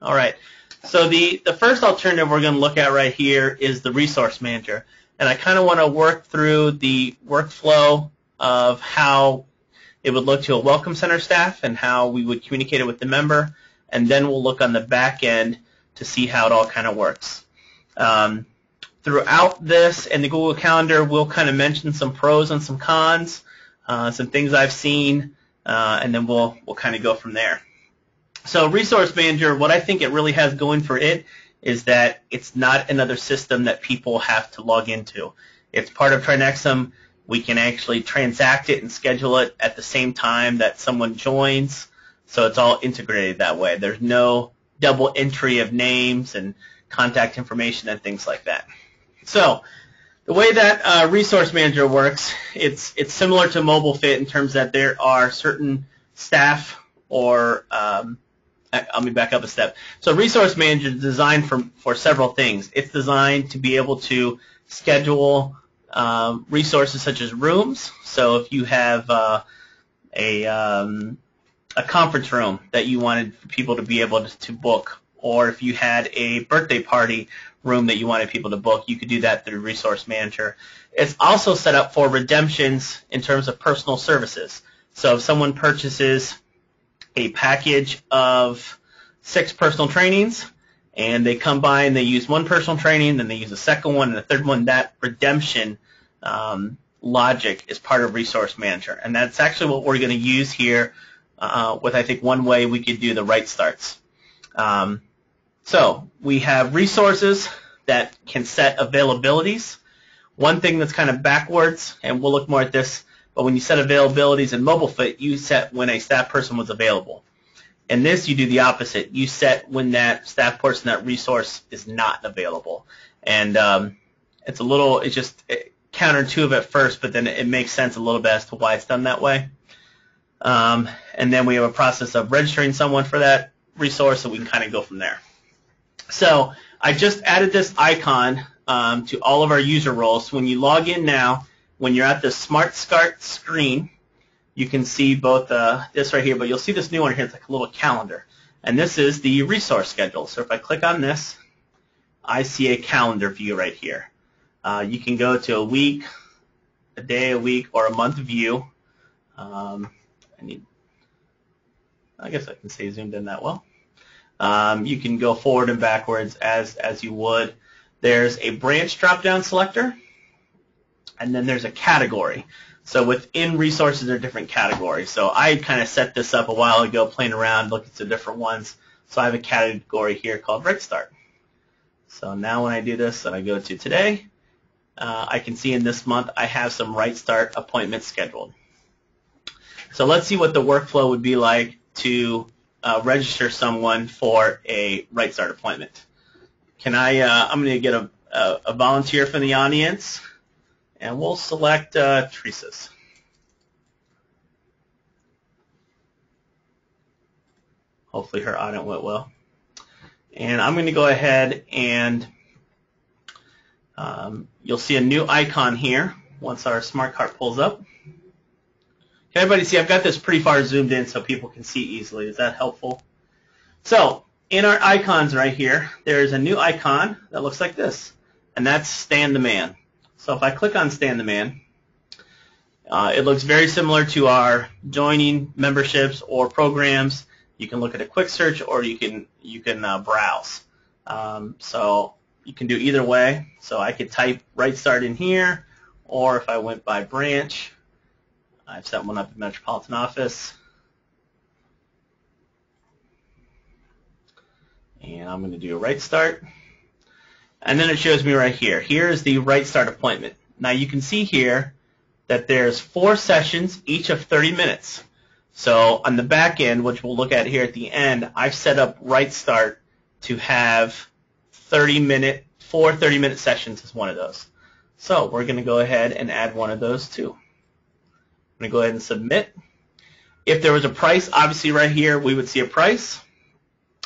All right. So the first alternative we're going to look at right here is the resource manager. And I kind of want to work through the workflow of how it would look to a Welcome Center staff and how we would communicate it with the member. And then we'll look on the back end to see how it all kind of works. Throughout this and the Google Calendar, we'll kind of mention some pros and some cons, some things I've seen, and then we'll kind of go from there. So Resource Manager, what I think it really has going for it is that it's not another system that people have to log into. It's part of Trinexum. We can actually transact it and schedule it at the same time that someone joins, so it's all integrated that way. There's no double entry of names and contact information and things like that. So the way that Resource Manager works, it's similar to MobileFit in terms that there are certain staff or let me back up a step. So Resource Manager is designed for several things. It's designed to be able to schedule resources such as rooms. So if you have a conference room that you wanted people to be able to book, or if you had a birthday party room that you wanted people to book, you could do that through Resource Manager. It's also set up for redemptions in terms of personal services. So if someone purchases a package of 6 personal trainings and they come by and they use one personal training, then they use a second one and a third one, that redemption logic is part of Resource Manager. And that's actually what we're going to use here with, I think, one way we could do the right starts. So we have resources that can set availabilities. One thing that's kind of backwards, and we'll look more at this, but when you set availabilities in MobileFit, you set when a staff person was available. In this, you do the opposite. You set when that staff person, that resource, is not available. And it's just counterintuitive at first, but then it makes sense a little bit as to why it's done that way. And then we have a process of registering someone for that resource, so we can kind of go from there. So I just added this icon to all of our user roles. So when you log in now, when you're at the Smart Start screen, you can see both this right here, but you'll see this new one here. It's like a little calendar. And this is the resource schedule. So if I click on this, I see a calendar view right here. You can go to a week, a day, a week, or a month view. I guess I can say zoomed in that well. You can go forward and backwards as you would. There's a branch drop-down selector, and then there's a category. So within resources, there are different categories. So I kind of set this up a while ago, playing around, looking at the different ones. So I have a category here called Right Start. So now when I do this and I go to today, I can see in this month I have some Right Start appointments scheduled. So let's see what the workflow would be like to register someone for a Right Start appointment. I'm going to get a volunteer from the audience, and we'll select Teresa's. Hopefully her audit went well. And I'm going to go ahead and you'll see a new icon here once our smart cart pulls up. Can everybody see? I've got this pretty far zoomed in so people can see easily. Is that helpful? So in our icons right here, there's a new icon that looks like this, and that's Stand the Man. So if I click on Stand the Man, it looks very similar to our joining memberships or programs. You can look at a quick search, or you can browse. So you can do either way. So I could type Right Start in here, or if I went by branch, I've set one up in Metropolitan Office. And I'm going to do a Right Start. And then it shows me right here. Here is the Right Start appointment. Now you can see here that there's 4 sessions, each of 30 minutes. So on the back end, which we'll look at here at the end, I've set up Right Start to have 4 30-minute sessions as one of those. So we're going to go ahead and add one of those too. I'm going to go ahead and submit. If there was a price, obviously right here we would see a price.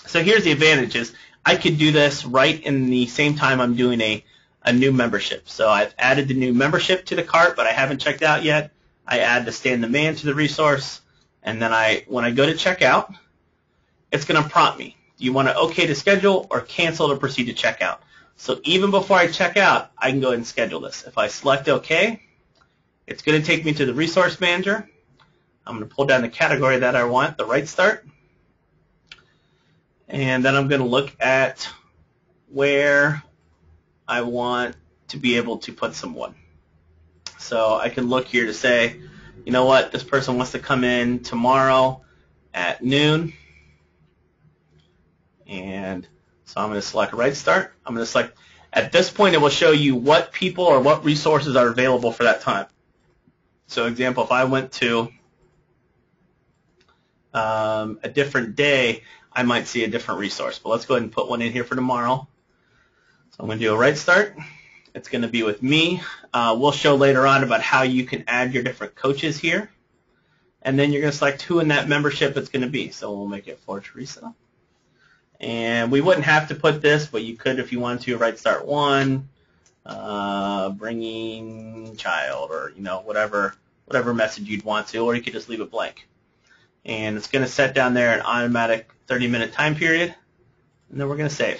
So here's the advantages. I could do this right in the same time I'm doing a new membership. So I've added the new membership to the cart, but I haven't checked out yet. I add the Stand the Man to the resource, and then when I go to check out, it's going to prompt me. Do you want to OK to schedule or cancel to proceed to checkout? So even before I check out, I can go ahead and schedule this. If I select OK, it's going to take me to the Resource Manager. I'm going to pull down the category that I want, the Right Start. And then I'm going to look at where I want to be able to put someone. So I can look here to say, you know what, this person wants to come in tomorrow at noon. And so I'm going to select Right Start. I'm going to select, at this point it will show you what people or what resources are available for that time. So example, if I went to a different day, I might see a different resource. But let's go ahead and put one in here for tomorrow. So I'm going to do a Right Start. It's going to be with me. We'll show later on about how you can add your different coaches here. And then you're going to select who in that membership it's going to be. So we'll make it for Teresa. And we wouldn't have to put this, but you could if you wanted to. Right Start 1, bringing child, or whatever message you'd want to, or you could just leave it blank. And it's going to set down there an automatic 30-minute time period, and then we're going to save.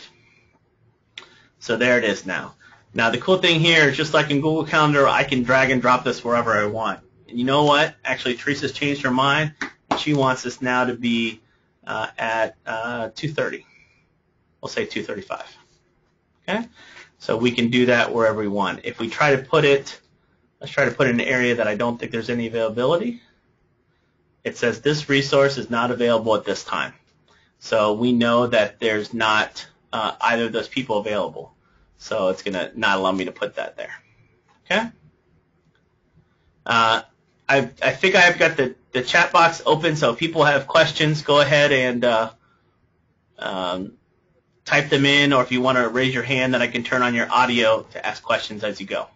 So there it is now. Now the cool thing here is, just like in Google Calendar, I can drag and drop this wherever I want. And you know what? Actually, Teresa's changed her mind. She wants this now to be at 2:30. We'll say 2:35. Okay? So we can do that wherever we want. If we try to put it, let's try to put it in an area that I don't think there's any availability. It says this resource is not available at this time. So we know that there's not either of those people available. So it's going to not allow me to put that there. Okay? I think I've got the chat box open, so if people have questions, go ahead and type them in, or if you want to raise your hand, then I can turn on your audio to ask questions as you go.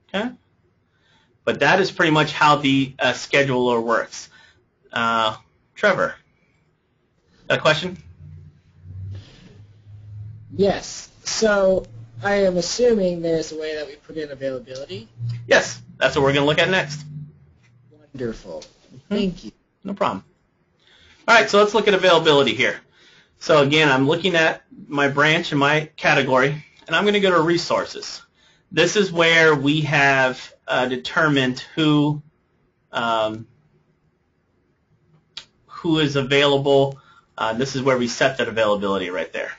Okay? But that is pretty much how the scheduler works. Trevor, got a question? Yes. So I am assuming there's a way that we put in availability. Yes, that's what we're going to look at next. Wonderful. Thank you. No problem. All right, so let's look at availability here. So again, I'm looking at my branch and my category, and I'm going to go to Resources. This is where we have determined who is available. This is where we set that availability right there.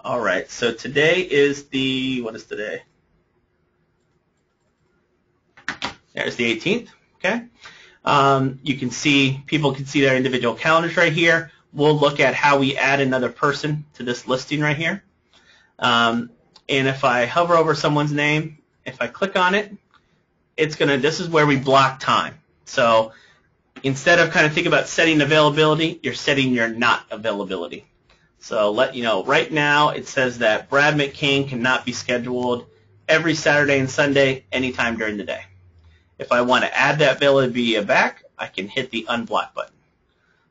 All right, so today is what is today? There's the 18th, okay? You can see, people can see their individual calendars right here. We'll look at how we add another person to this listing right here. And if I hover over someone's name, if I click on it, this is where we block time. So instead of kind of thinking about setting availability, you're setting your not availability. So right now it says that Brad McCain cannot be scheduled every Saturday and Sunday anytime during the day. If I want to add that availability back, I can hit the unblock button.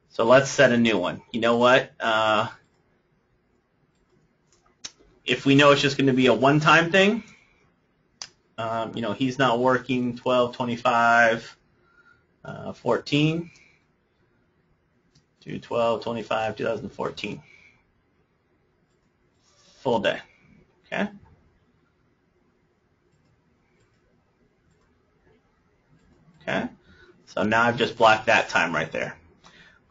So let's set a new one. You know what? If we know it's just going to be a one-time thing, he's not working 12/25/14 to 12/25/2014. Full day. Okay? Okay? So now I've just blocked that time right there.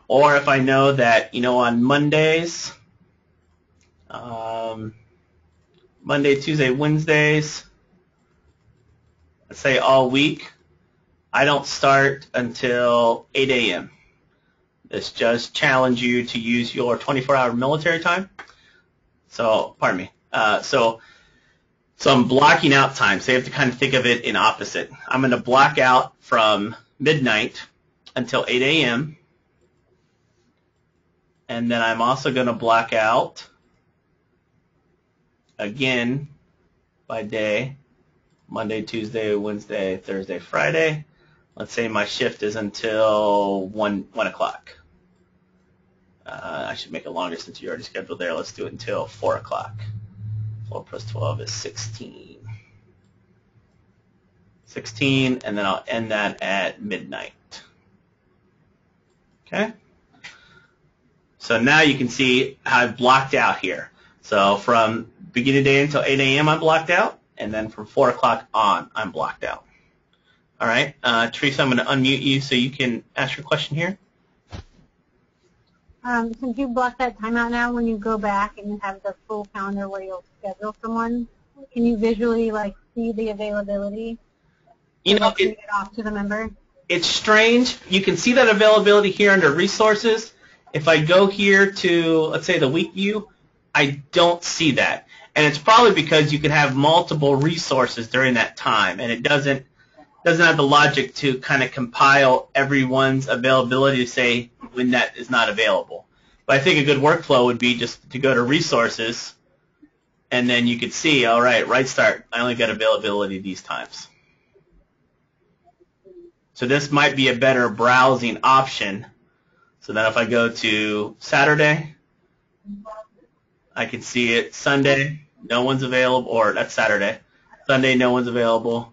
Or if I know that, on Mondays, Monday, Tuesday, Wednesdays, let's say all week, I don't start until 8 a.m. This just challenge you to use your 24-hour military time. So, pardon me. So I'm blocking out time. So you have to kind of think of it in opposite. I'm going to block out from midnight until 8 a.m. And then I'm also going to block out again by day, Monday, Tuesday, Wednesday, Thursday, Friday. Let's say my shift is until 1 o'clock. I should make it longer since you already scheduled there. Let's do it until 4 o'clock. 4 plus 12 is 16. 16, and then I'll end that at midnight. Okay? So now you can see how I've blocked out here. So from beginning of the day until 8 a.m. I'm blocked out, and then from 4 o'clock on I'm blocked out. All right, Teresa, I'm going to unmute you so you can ask your question here. Since you block that time out now, when you go back and you have the full calendar where you'll schedule someone, can you visually see the availability? You know, it off to the member. It's strange. You can see that availability here under resources. If I go here to, let's say, the week view, I don't see that. And it's probably because you can have multiple resources during that time, and it doesn't have the logic to kind of compile everyone's availability to say when that is not available. But I think a good workflow would be just to go to resources, and then you could see, all right, right start, I only got availability these times. So this might be a better browsing option. So then if I go to Saturday, I can see it. Sunday, no one's available, or that's Saturday. Sunday, no one's available.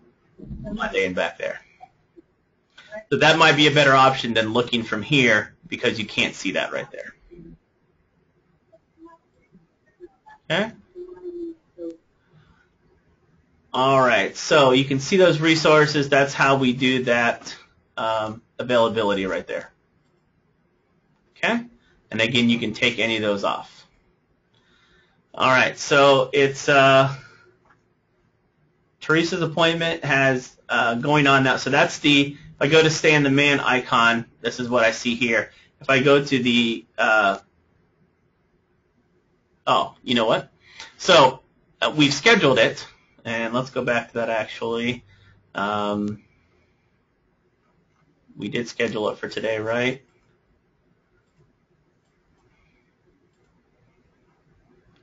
Monday and back there. So that might be a better option than looking from here because you can't see that right there. Okay? All right, so you can see those resources. That's how we do that availability right there. Okay? And again, you can take any of those off. All right, so it's Teresa's appointment has going on now. So that's if I go to stay on the man icon, this is what I see here. If I go to the, oh, you know what? So we've scheduled it. And let's go back to that actually. We did schedule it for today, right?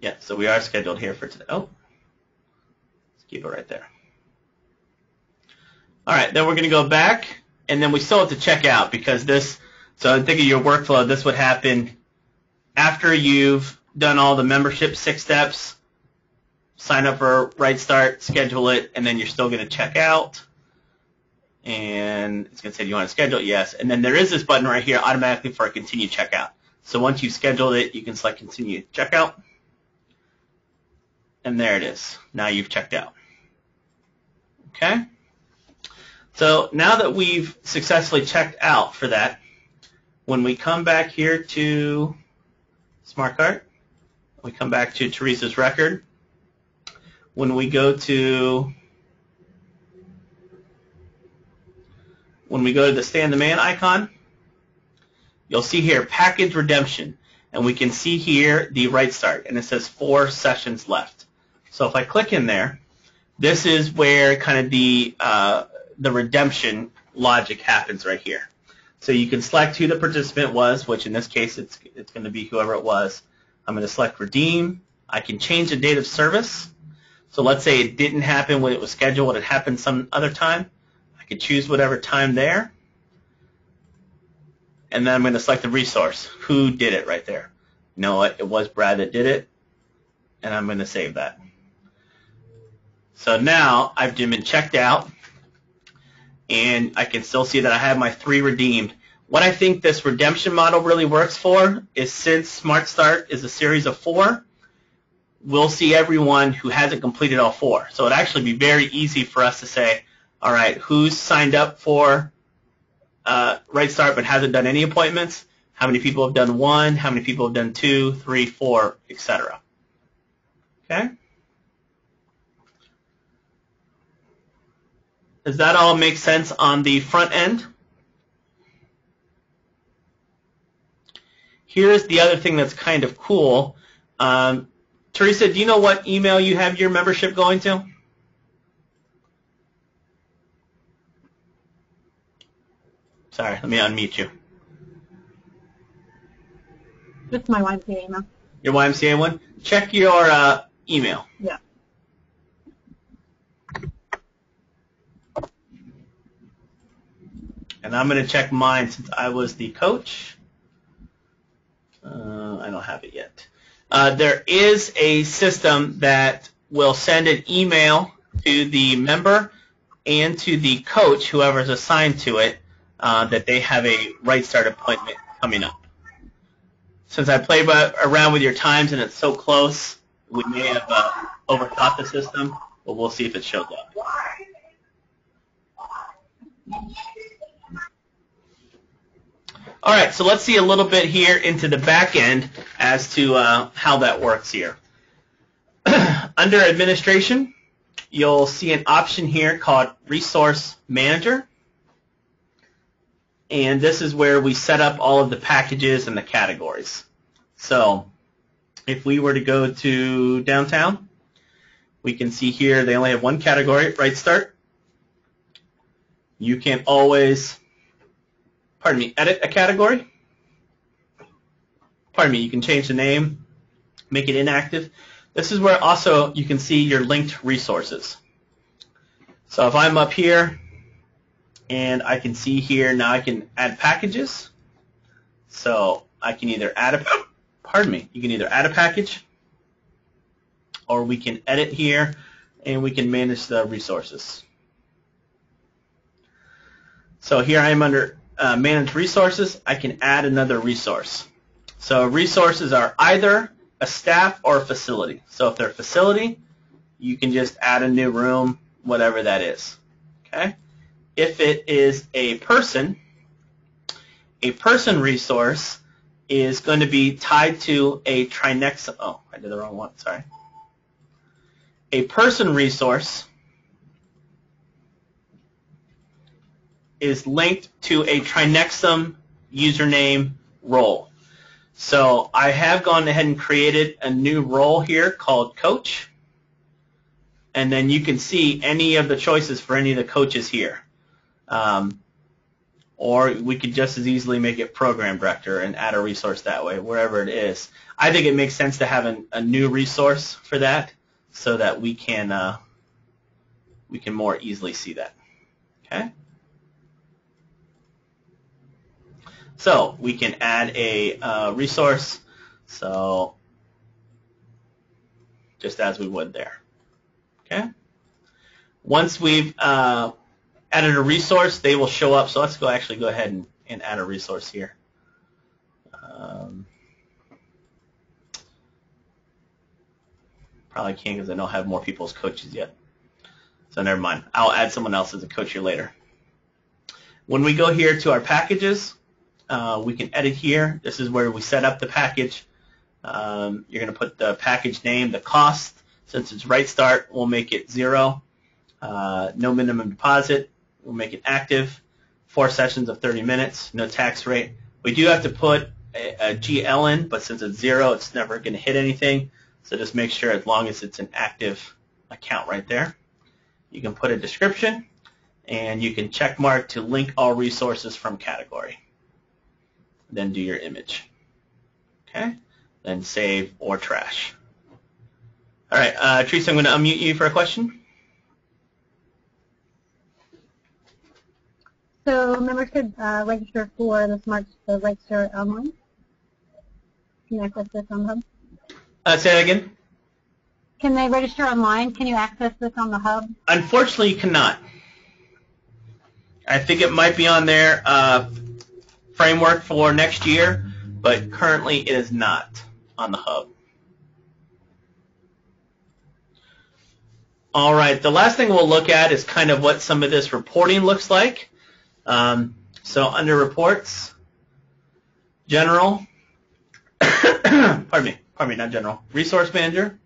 Yeah, so we are scheduled here for today. Oh, let's keep it right there. All right, then we're going to go back, and then we still have to check out because this, so think of your workflow, this would happen after you've done all the membership 6 steps. Sign up for Right Start, schedule it, and then you're still going to check out. And it's going to say, do you want to schedule it? Yes. And then there is this button right here automatically for a continue checkout. So once you've scheduled it, you can select continue checkout. And there it is. Now you've checked out. Okay? So now that we've successfully checked out for that, when we come back here to Smart Cart, we come back to Teresa's record. When we go to the Stay on Demand icon, you'll see here package redemption, and we can see here the Right Start, and it says 4 sessions left. So if I click in there, this is where kind of the redemption logic happens right here. So you can select who the participant was, which in this case it's going to be whoever it was. I'm going to select redeem. I can change the date of service. So let's say it didn't happen when it was scheduled, it happened some other time. I could choose whatever time there. And then I'm going to select the resource. Who did it right there? You know what? It was Brad that did it. And I'm going to save that. So now I've been checked out. And I can still see that I have my 3 redeemed. What I think this redemption model really works for is since Smart Start is a series of 4, we'll see everyone who hasn't completed all 4. So it'd actually be very easy for us to say, all right, who's signed up for Right Start but hasn't done any appointments? How many people have done 1? How many people have done 2, 3, 4, etc.? Okay? Does that all make sense on the front end? Here's the other thing that's kind of cool. Teresa, do you know what email you have your membership going to? Sorry, let me unmute you. Just my YMCA email. Your YMCA one? Check your email. Yeah. And I'm going to check mine since I was the coach. I don't have it yet. There is a system that will send an email to the member and to the coach, whoever is assigned to it, that they have a Right Start appointment coming up. since I played around with your times and it's so close, we may have overthought the system, but we'll see if it shows up. All right, so let's see a little bit here into the back end as to how that works here. Under Administration, you'll see an option here called Resource Manager. And this is where we set up all of the packages and the categories. So if we were to go to downtown, we can see here they only have one category, Right Start. You can always, edit a category. You can change the name, make it inactive. This is where also you can see your linked resources. So if I'm up here and I can see here now I can add packages. So I can either add you can either add a package or we can edit here and we can manage the resources. So here I am under Manage Resources. I can add another resource. So resources are either a staff or a facility. So if they're a facility, you can just add a new room, whatever that is. Okay? If it is a person resource is going to be tied to a Trinexum. Oh, I did the wrong one, sorry. A person resource is linked to a Trinexum username role. So I have gone ahead and created a new role here called Coach. And then you can see any of the choices for any of the coaches here. Or we could just as easily make it Program Director and add a resource that way, wherever it is. I think it makes sense to have a new resource for that so that we can more easily see that. Okay? So we can add a resource, so just as we would there. Okay. Once we've added a resource, they will show up. So let's go ahead and add a resource here. Probably can't because I don't have more people as coaches yet. So never mind. I'll add someone else as a coach here later. When we go here to our packages, we can edit here. This is where we set up the package. You're going to put the package name, the cost. Since it's Right Start, we'll make it 0. No minimum deposit. We'll make it active. 4 sessions of 30 minutes. No tax rate. We do have to put a GL in, but since it's 0, it's never going to hit anything. So just make sure as long as it's an active account right there. You can put a description, and you can check mark to link all resources from category. Then do your image. Okay? Then save or trash. All right, Teresa, I'm going to unmute you for a question. So members could register for the Right Start online. Can you access this on the hub? Say that again. Can they register online? Can you access this on the hub? Unfortunately, you cannot. I think it might be on their framework for next year, but currently it is not on the hub. All right, the last thing we'll look at is kind of what some of this reporting looks like. So under Reports, General, pardon me, not General, Resource Manager,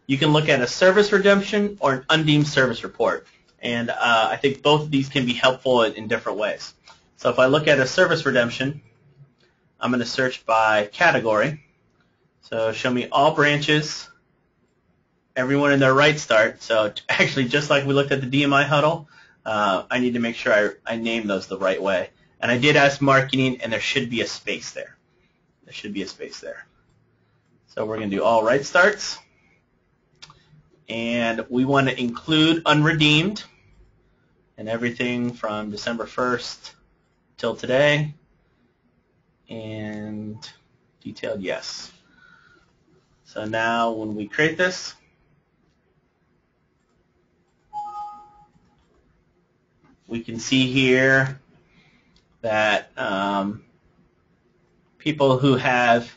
you can look at a service redemption or an undeemed service report. And I think both of these can be helpful in different ways. So if I look at a service redemption, I'm going to search by category. So show me all branches, everyone in their Right Start. So actually, just like we looked at the DMI huddle, I need to make sure I name those the right way. And I did ask marketing, and there should be a space there. There should be a space there. So we're going to do all Right Starts. And we want to include unredeemed and everything from December 1st till today. And detailed, yes. So now when we create this, we can see here that people who have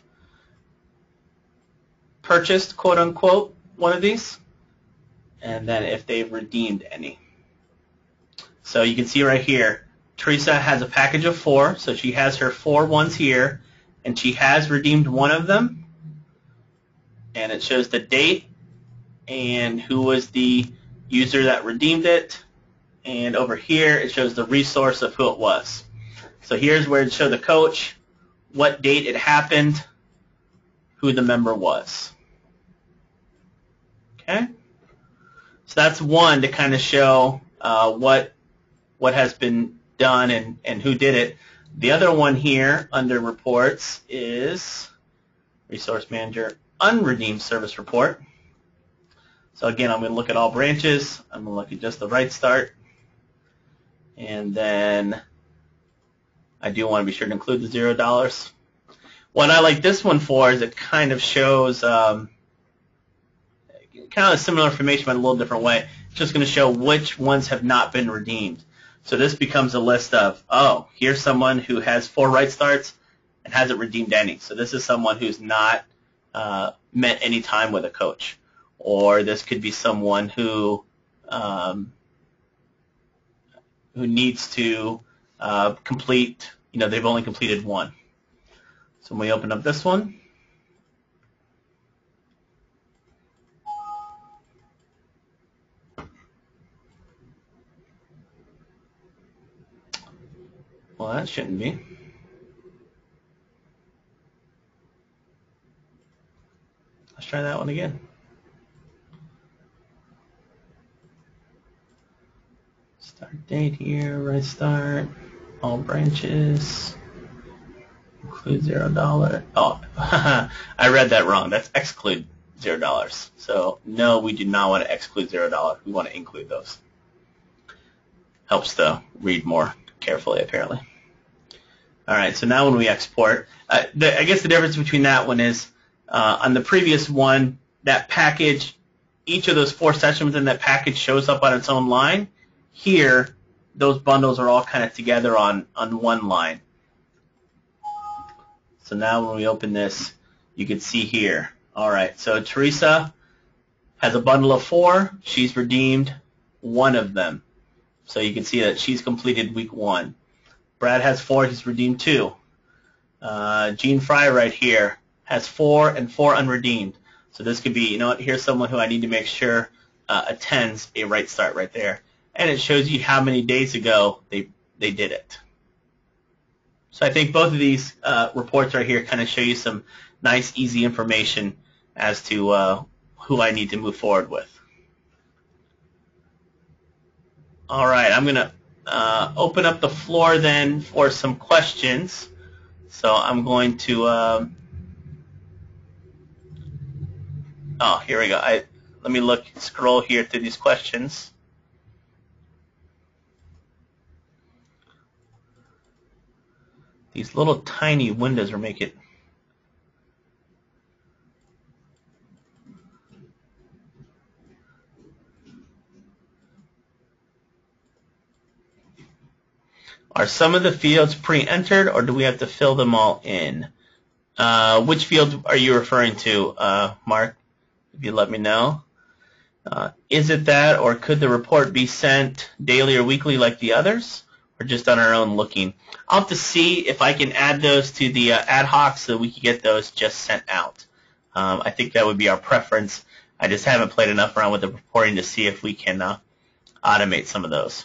purchased, quote unquote, one of these, and then if they've redeemed any. So you can see right here, Teresa has a package of 4, so she has her 4 ones here, and she has redeemed one of them, and it shows the date and who was the user that redeemed it, and over here it shows the resource of who it was. So here's where it shows the coach, what date it happened, who the member was. Okay? So that's one to kind of show what has been done and who did it. The other one here under reports is Resource Manager Unredeemed Service Report. So again, I'm going to look at all branches. I'm going to look at just the right start. And then I do want to be sure to include the $0. What I like this one for is it kind of shows kind of similar information but in a little different way. It's just going to show which ones have not been redeemed. So this becomes a list of, oh, here's someone who has 4 right starts and hasn't redeemed any. So this is someone who's not met any time with a coach. Or this could be someone who needs to complete, they've only completed 1. So when we open up this one, well, that shouldn't be. Let's try that one again. Start date here, right start, all branches, include $0. Oh, I read that wrong. That's exclude $0. So no, we do not want to exclude $0. We want to include those. Helps to read more carefully, apparently. All right, so now when we export, I guess the difference between that one is on the previous one, that package, each of those 4 sessions in that package shows up on its own line. Here, those bundles are all kind of together on one line. So now when we open this, you can see here. All right, so Teresa has a bundle of 4. She's redeemed 1 of them. So you can see that she's completed week 1. Brad has 4. He's redeemed 2. Gene Fry right here has 4 and 4 unredeemed. So this could be, here's someone who I need to make sure attends a right start right there. And it shows you how many days ago they did it. So I think both of these reports right here kind of show you some nice, easy information as to who I need to move forward with. All right, I'm going to open up the floor then for some questions. So I'm going to, oh, here we go. Let me scroll here through these questions. These little tiny windows are making it. Are some of the fields pre-entered, or do we have to fill them all in? Which field are you referring to, Mark? If you let me know. Is it that, or could the report be sent daily or weekly like the others, or just on our own looking? I'll have to see if I can add those to the ad hoc so we can get those just sent out. I think that would be our preference. I just haven't played enough around with the reporting to see if we can automate some of those.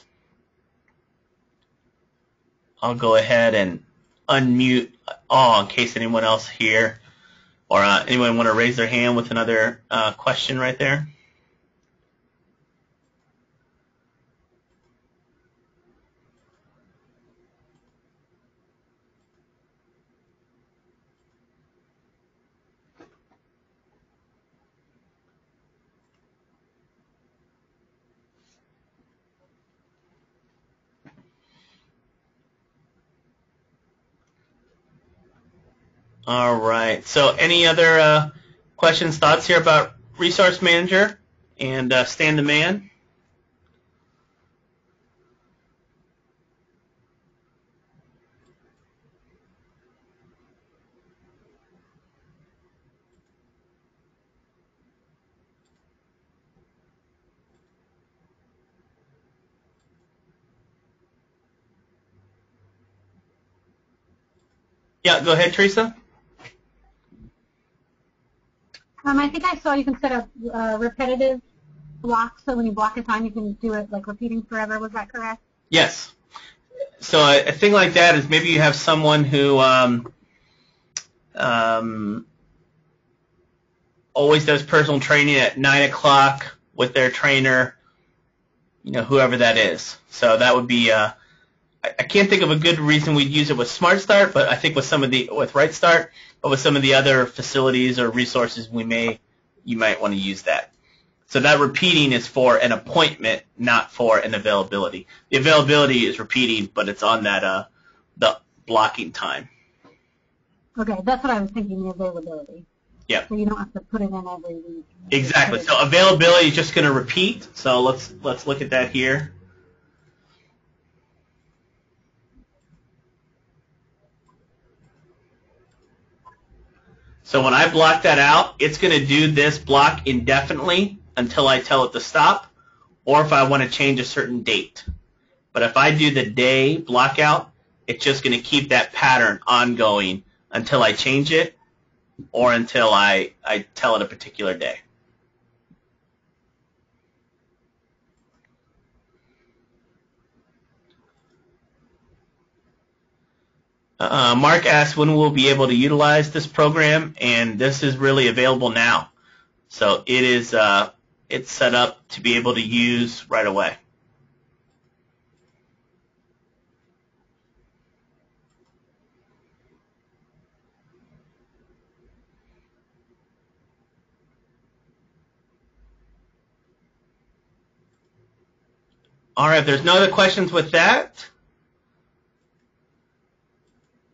I'll go ahead and unmute all in case anyone else here or anyone want to raise their hand with another question right there. All right. So any other questions, thoughts here about Resource Manager and Stand the Man? Yeah, go ahead, Teresa. I think I saw you can set up repetitive blocks, so when you block a time, you can do it like repeating forever. Was that correct? Yes. So a thing like that is maybe you have someone who always does personal training at 9 o'clock with their trainer, whoever that is. So that would be I can't think of a good reason we'd use it with Smart Start, but I think with Right Start, but with some of the other facilities or resources you might want to use that. So that repeating is for an appointment, not for an availability. The availability is repeating, but it's on that the blocking time. Okay, that's what I was thinking, the availability. Yeah. So you don't have to put it in every week. Exactly. So availability is just going to repeat. So let's look at that here. So when I block that out, it's going to do this block indefinitely until I tell it to stop, or if I want to change a certain date. But if I do the day block out, it's just going to keep that pattern ongoing until I change it or until I tell it a particular day. Mark asked when we'll be able to utilize this program, and this is really available now. So it is it's set up to be able to use right away. All right, if there's no other questions with that,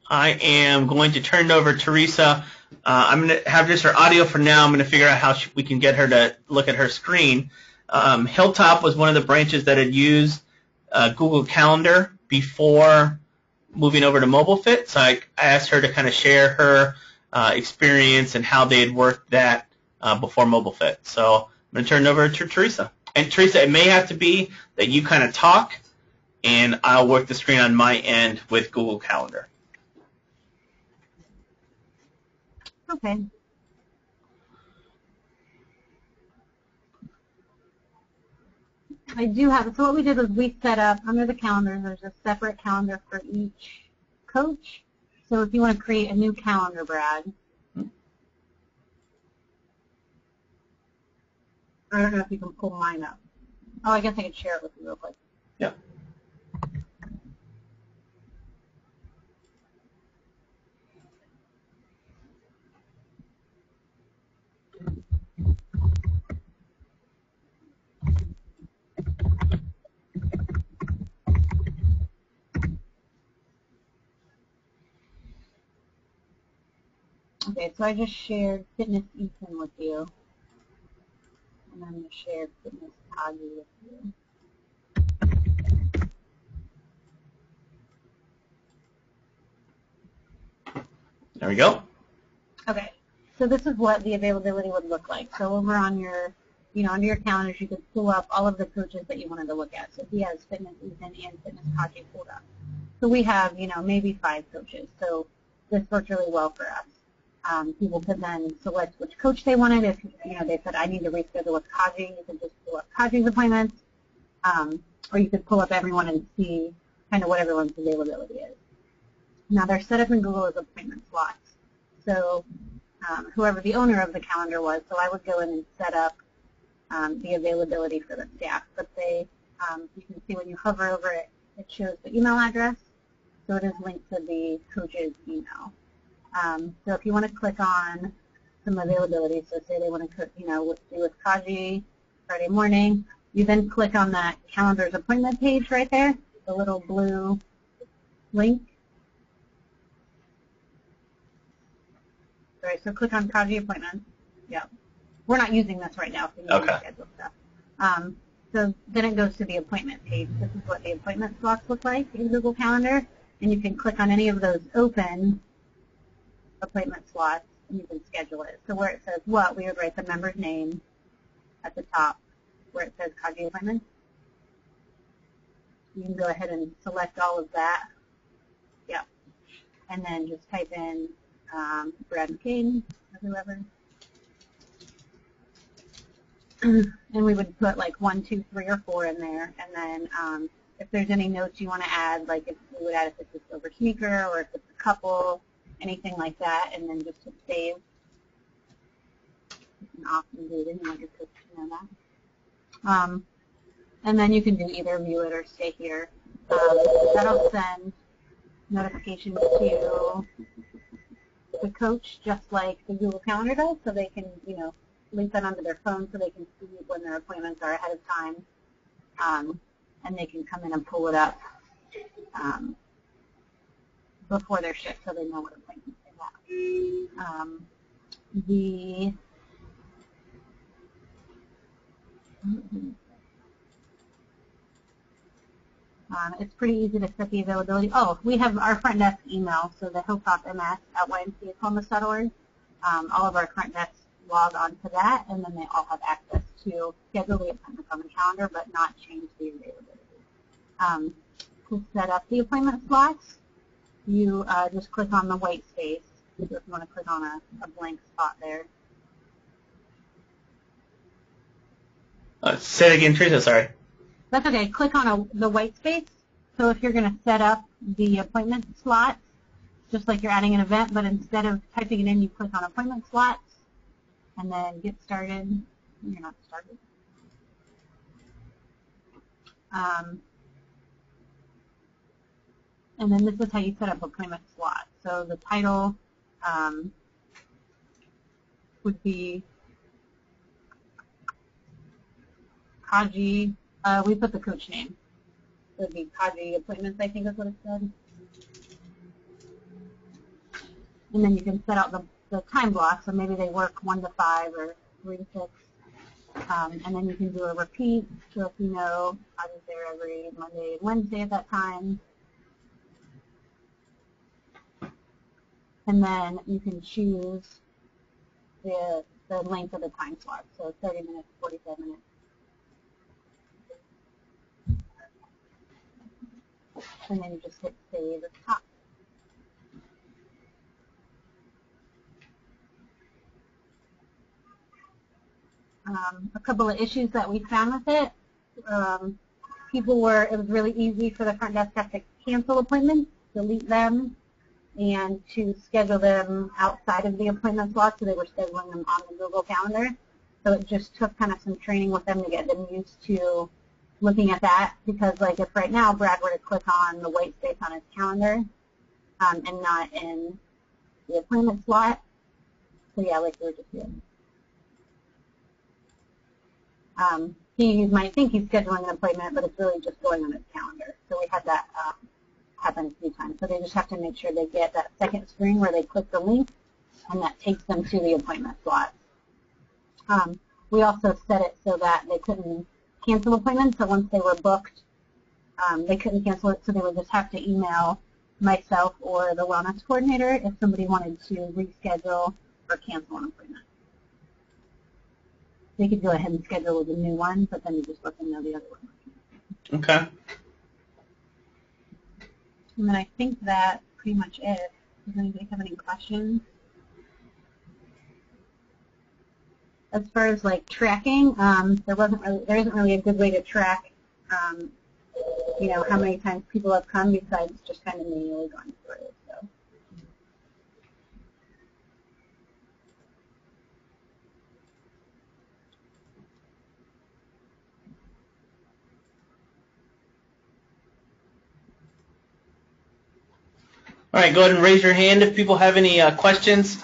I am going to turn it over to Teresa. I'm going to have just her audio for now. I'm going to figure out how we can get her to look at her screen. Hilltop was one of the branches that had used Google Calendar before moving over to MobileFit, so I asked her to kind of share her experience and how they had worked that before MobileFit. So I'm going to turn it over to Teresa. And Teresa, it may have to be that you kind of talk, and I'll work the screen on my end with Google Calendar. Okay. I do have, so what we did was we set up, under the calendar, there's a separate calendar for each coach. So if you want to create a new calendar, Brad, I don't know if you can pull mine up. Oh, I guess I could share it with you real quick. Yeah. Okay, so I just shared Fitness Ethan with you. And I'm going to share Fitness Taji with you. There we go. Okay, so this is what the availability would look like. So over on your, under your calendars, you could pull up all of the coaches that you wanted to look at. So he has Fitness Ethan and Fitness Taji pulled up. So we have, maybe 5 coaches. So this works really well for us. People could then select which coach they wanted. If they said, I need to reschedule with Kaji, you could just pull up Kaji's appointments, or you could pull up everyone and see kind of what everyone's availability is. Now they're set up in Google as appointment slots. So whoever the owner of the calendar was, so I would go in and set up the availability for the staff. But you can see when you hover over it, it shows the email address. So it is linked to the coach's email. So if you want to click on some availability, so say they want to, do with Kaji Friday morning, you then click on that calendar's appointment page right there, the little blue link. All right, so click on Kaji appointment. Yeah, we're not using this right now, so you can schedule stuff. So then it goes to the appointment page. This is what the appointment slots look like in Google Calendar, and you can click on any of those open appointment slots, and you can schedule it. So where it says what, we would write the member's name at the top where it says Kaji appointment. You can go ahead and select all of that. Yeah. and then just type in Brad McCain or whoever. And we would put like 1, 2, 3, or 4 in there, and then if there's any notes you want to add, like if we would add if it's a silver sneaker or if it's a couple, anything like that, and then just hit save. You can often do it, and you want your coach to know that. And then you can do either view it or stay here. That'll send notifications to the coach just like the Google Calendar does, so they can, link that onto their phone so they can see when their appointments are ahead of time, and they can come in and pull it up before their shift so they know what appointments they have. It's pretty easy to set the availability. Oh, we have our front desk email, so the hilltopms@ymcahomeless.org. All of our front desks log on to that, and then they all have access to schedule the appointments on the calendar, but not change the availability. To set up the appointment slots, you just click on the white space. If you want to click on a blank spot there. Say it again, Teresa, sorry. That's okay. Click on the white space. So if you're going to set up the appointment slots, just like you're adding an event, but instead of typing it in, you click on appointment slots, and then get started. You're not started. And then this is how you set up appointment slots. So the title would be Kaji. We put the coach name. It would be Kaji Appointments, I think is what it said. And then you can set out the time block, so maybe they work 1 to 5 or 3 to 6. And then you can do a repeat, so if you know Kaji's there every Monday and Wednesday at that time. And then you can choose the length of the time slot, so 30 minutes, 45 minutes. And then you just hit save at the top. A couple of issues that we found with it. It was really easy for the front desk staff to cancel appointments, delete them, and to schedule them outside of the appointment slot, so they were scheduling them on the Google Calendar. So it just took kind of some training with them to get them used to looking at that, because like if right now Brad were to click on the white space on his calendar and not in the appointment slot, so yeah, like we were just doing. He might think he's scheduling an appointment, but it's really just going on his calendar. So we had that happen a few times. So they just have to make sure they get that second screen where they click the link, and that takes them to the appointment slot. We also set it so that they couldn't cancel appointments, so once they were booked, they couldn't cancel it, so they would just have to email myself or the wellness coordinator if somebody wanted to reschedule or cancel an appointment. They could go ahead and schedule with a new one, but then you just let them know the other one. Okay. And then I think that's pretty much it. Does anybody have any questions? As far as like tracking, there isn't really a good way to track, how many times people have come besides just kind of manually going through it. So. All right, go ahead and raise your hand if people have any questions.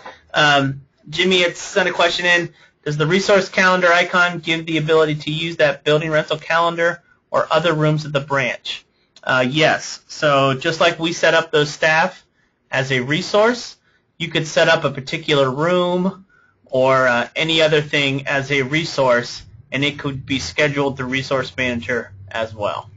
Jimmy had sent a question in. Does the resource calendar icon give the ability to use that building rental calendar or other rooms of the branch? Yes. So just like we set up those staff as a resource, you could set up a particular room or any other thing as a resource, and it could be scheduled through Resource Manager as well.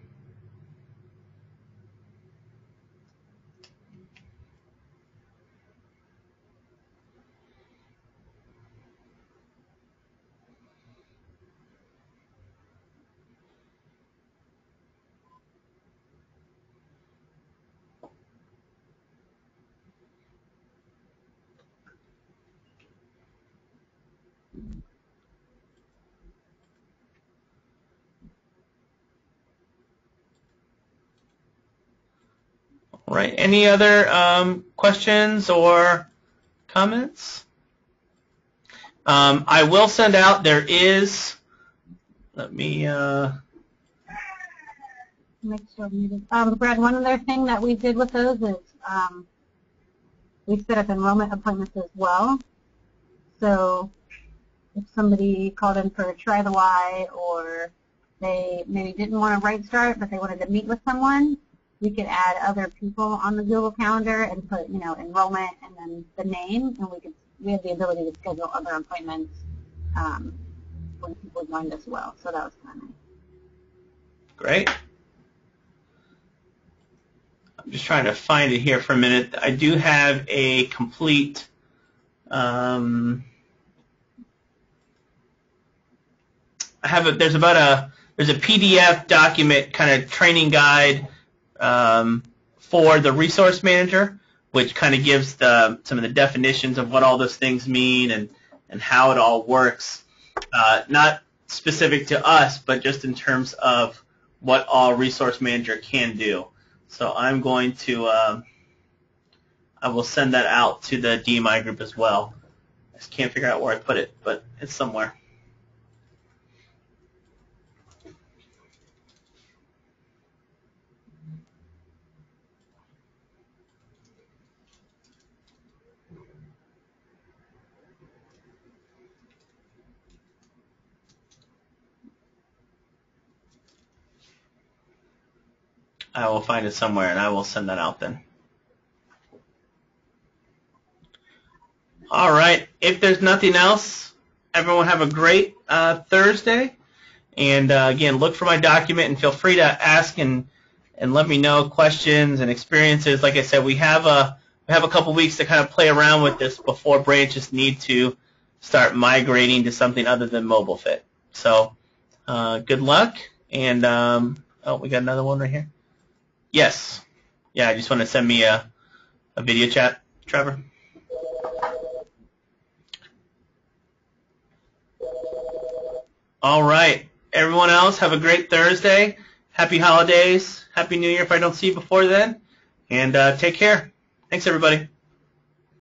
All right. Any other questions or comments? I will send out. There is. Let me. Make sure muted. Brad, one other thing that we did with those is we set up enrollment appointments as well. So if somebody called in for a try the Y, or they maybe didn't want a Right Start but they wanted to meet with someone, we could add other people on the Google Calendar and put, you know, enrollment and then the name, and we have the ability to schedule other appointments when people joined as well. So that was kind of nice. Great. I'm just trying to find it here for a minute. I do have a complete there's a PDF document kind of training guide for the resource manager, which kind of gives some of the definitions of what all those things mean and how it all works. Not specific to us, but just in terms of what all resource manager can do. So I'm going to, I will send that out to the DMI group as well. I just can't figure out where I put it, but it's somewhere. I will find it somewhere, and I will send that out then. All right. If there's nothing else, everyone have a great Thursday. And, again, look for my document, and feel free to ask and let me know questions and experiences. Like I said, we have a couple weeks to kind of play around with this before branches need to start migrating to something other than MobileFit. So good luck. And, oh, we got another one right here. Yes. Yeah, I just want to send me a video chat, Trevor. All right. Everyone else, have a great Thursday. Happy holidays. Happy New Year if I don't see you before then. And take care. Thanks, everybody.